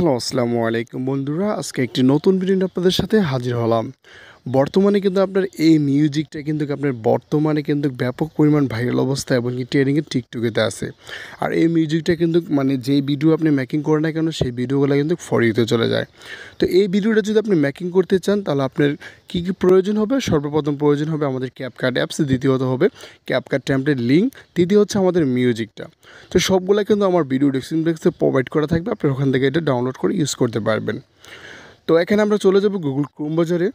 Hello আসসালামু আলাইকুম বন্ধুরা, আজকে একটি নতুন ভিডিও নিয়ে আপনাদের সাথে হাজির হলাম। বর্তমানে কিন্তু আপনার এই মিউজিকটা কিন্তু আপনার বর্তমানে কিন্তু ব্যাপক পরিমাণ ভাইরাল অবস্থা এবং কি ট্রেন্ডিংয়ে টিকটকেতে আছে। আর এই মিউজিকটা কিন্তু মানে যেই ভিডিও আপনি মেকিং করেন না কেন সেই ভিডিওগুলো কিন্তু ফর ইউতে চলে যায়। তো এই ভিডিওটা যদি আপনি মেকিং করতে চান তাহলে আপনার কী কী প্রয়োজন হবে? সর্বপ্রথম প্রয়োজন হবে আমাদের ক্যাপকাট অ্যাপস, দ্বিতীয়ত হবে ক্যাপকাট টেমপ্লেট লিঙ্ক, তৃতীয় হচ্ছে আমাদের মিউজিকটা। তো সবগুলো কিন্তু আমার ভিডিও ডেসক্রিপশন বক্সে প্রোভাইড করা থাকবে, আপনি ওখান থেকে এটা ডাউনলোড করে ইউজ করতে পারবেন। তো এখানে আমরা চলে যাব গুগল ক্রোম বাজারে।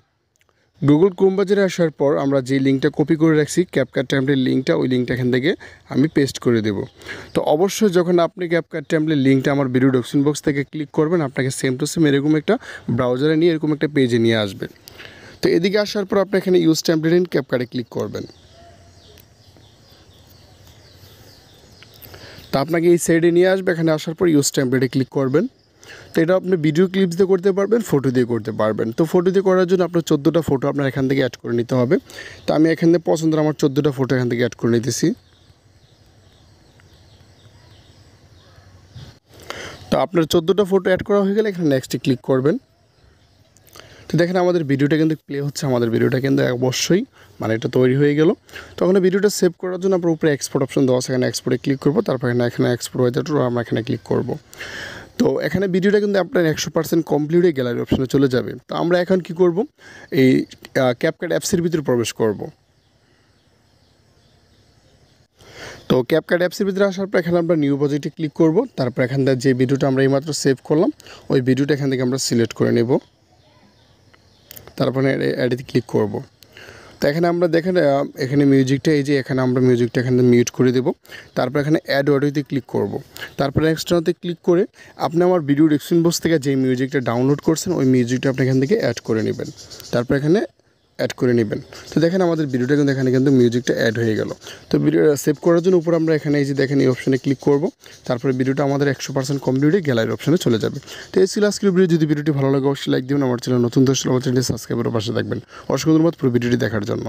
গুগল ক্রোম বাজারে আসার পর আমরা যে লিঙ্কটা কপি করে রাখছি ক্যাপকাট টেমপ্লেট লিঙ্কটা, ওই লিঙ্কটা এখান থেকে আমি পেস্ট করে দেব। তো অবশ্যই যখন আপনি ক্যাপকাট টেমপ্লেট লিঙ্কটা আমার ভিডিও ডেসক্রিপশন বক্স থেকে ক্লিক করবেন, আপনাকে সেম টু সেম এরকম একটা ব্রাউজারে নিয়ে এরকম একটা পেজে নিয়ে আসবে। তো এদিকে আসার পর আপনি এখানে ইউজ টেমপ্লেট ইন ক্যাপকাটে ক্লিক করবেন। তো আপনাকে এই সাইডে নিয়ে আসবে, এখানে আসার পর ইউজ টেমপ্লেটে ক্লিক করবেন। তো এটা আপনি ভিডিও ক্লিপস দিয়ে করতে পারবেন, ফটো দিয়ে করতে পারবেন। তো ফটো দিয়ে করার জন্য আপনার 14টা ফটো আপনার এখান থেকে অ্যাড করে নিতে হবে। তো আমি এখান থেকে পছন্দের আমার 14টা ফটো এখান থেকে অ্যাড করে নিতেছি। তো আপনার 14টা ফটো অ্যাড করা হয়ে গেলে এখানে নেক্সটে ক্লিক করবেন। তো দেখেন আমাদের ভিডিওটা কিন্তু প্লে হচ্ছে, আমাদের ভিডিওটা কিন্তু অবশ্যই মানে এটা তৈরি হয়ে গেল। তখন ভিডিওটা সেভ করার জন্য আপনার উপরে এক্সপোর্ট অপশন দেওয়া আছে, এখানে এক্সপোর্টে ক্লিক করবো। তারপর এখানে এক্সপোর্ট হয়ে যাওয়ার আমরা এখানে ক্লিক করব। তো এখানে ভিডিওটা কিন্তু আপনার 100% কমপ্লিট হয়ে গ্যালারি অপশনে চলে যাবে। তো আমরা এখন কি করব, এই ক্যাপকাট অ্যাপসের ভিতরে প্রবেশ করব। তো ক্যাপকাট অ্যাপসের ভিতরে আসার পর এখানে আমরা নিউ প্রজেক্টে ক্লিক করব। তারপর এখান থেকে যে ভিডিওটা আমরা এইমাত্র সেভ করলাম ওই ভিডিওটা এখান থেকে আমরা সিলেক্ট করে নেব। তারপরে অ্যাডে ক্লিক করব। তো এখানে আমরা দেখেন এখানে মিউজিকটা, এই যে এখানে আমরা মিউজিকটা এখানে মিউট করে দেব। তারপর এখানে অ্যাড অডিওতে ক্লিক করব। তারপরে নেক্সটতে ক্লিক করে আপনি আমার ভিডিও ডেসক্রিপশন বক্স থেকে যে মিউজিকটা ডাউনলোড করছেন ওই মিউজিকটা আপনি এখান থেকে অ্যাড করে নেবেন। তারপর এখানে অ্যাড করে নেবেন। তো দেখেন আমাদের ভিডিওটা কিন্তু এখানে কিন্তু মিউজিকটা অ্যাড হয়ে গেল। তো ভিডিও সেভ করার জন্য উপর আমরা এখানে এই যে দেখেন এই অপশনে ক্লিক করব। তারপরে ভিডিওটা আমাদের 100% কমপ্লিট হয়ে গ্যালারি অপশনে চলে যাবে। তো এই ছিল আজকের ভিডিও। যদি ভিডিওটি ভালো লাগে অবশ্যই লাইক দিবেন, আমার চ্যানেল নতুন দর্শক আমার চ্যানেলটি সাবস্ক্রাইব করে পাশে থাকবেন। অসংখ্য ধন্যবাদ পুরো ভিডিওটি দেখার জন্য।